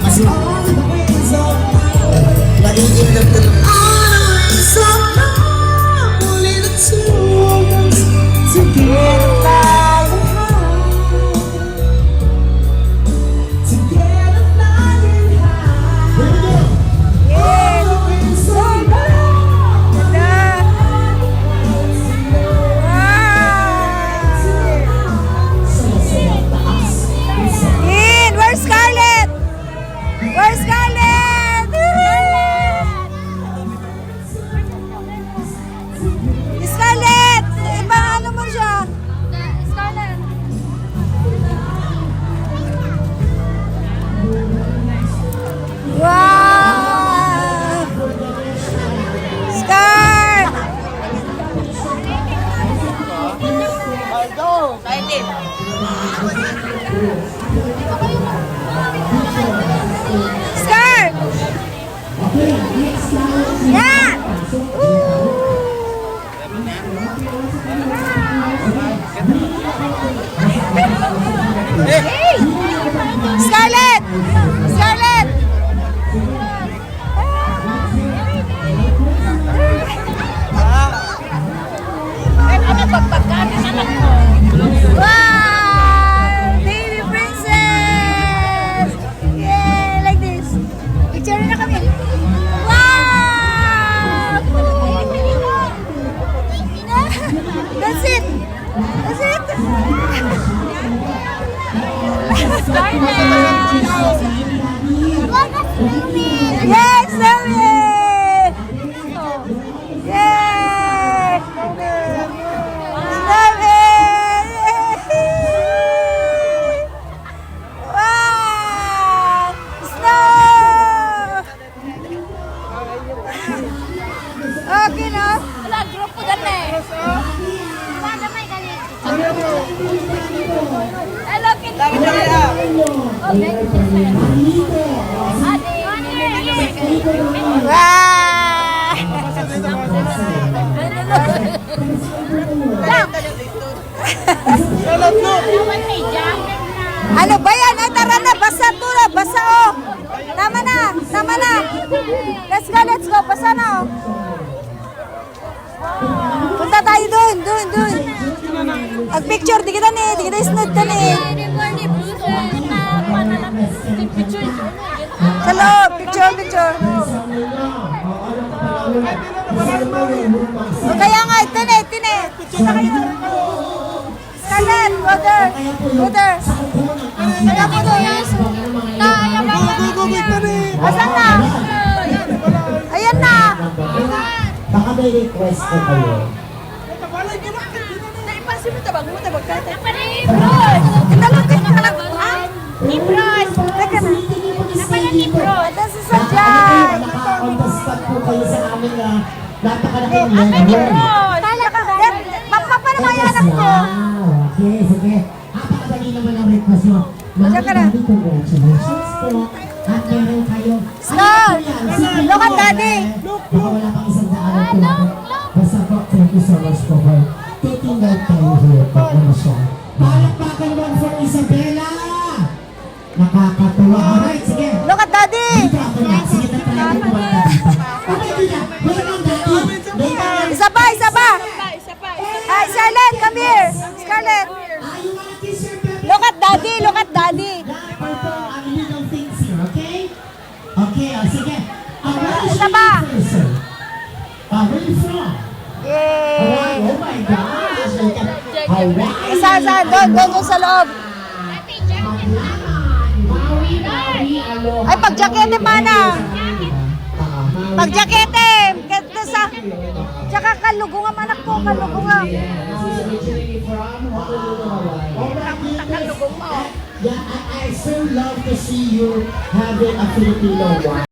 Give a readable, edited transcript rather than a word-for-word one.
kasi magiging lang ito. Always of love, only the two of us together flying high, together flying high. Always of love, Where's Scarlett? Where's Scarlett? Scarlett! Iba ano mo siya? Scarlett! Wow! Scar! Scar! Yeah! Hey! Scarlett! Scarlett! Wow! Baby princess! Yeah, like this. Picture na kami. Wow! That's it. That's it. Yes, Summit! Yay! Summit! Wow! Snow! Okay na? Wala, grupo dali. Wala may galit. Hello, Kitty. Okay. Wow! Ano ba yan? Ay, tara na. Basa to na. Basa oh. Tama na. Tama na. Let's go, let's go. Basa na oh. Punta tayo dun. Dun, dun. Mag-picture. Di kita ni. Di kita isnod ka ni. Sa loob. Picture, picture. O kaya nga. Tine, tine. Kita kayo. Scarlett, go there. Go there. Kaya ko doon. Asan na? Ayan na. Baka may request ko kayo. Naipansin mo tabag mo, tabag ka. Napalibros! Kinalagay ka lang. Libros! Teka na. Napalibros! Ito si Sajay. Naka-on the spot po kayo sa aming napakalaking Libros! Kala ka. Mapapa naman yung anak ko. Okay, sige. Napakadali naman ang request mo. Diyan ka na. Congratulations po. At meron kayo. Scar! Look at daddy. Baka wala pang isang daan po. Basta po, thank you so much po for taking that time here po. Ano siya. Palakpakan naman for Isabella. Nakakatuwa. Alright, sige. Look at daddy. Dito ako na. Sige, tatry ko ba na dito. Okay, Dita. Wait lang, Daddy. Dita. Isa pa, isa pa. Ay, Scarlett, come here. Scarlett. You wanna kiss your baby? Look at daddy. Look at daddy. Perform ang little things here, okay? Okay, sige. Where is Isa she pa. person? Where you from? Yay. Alright, oh my gosh. Alright. Isa, isa. Doon, doon, doon sa loob. Ay, pag-jakete pa na. Pag-jakete. Ganda sa... Tsaka kalugungan, anak ko. Kalugungan. Yeah, I so love to see you having a Filipino wife.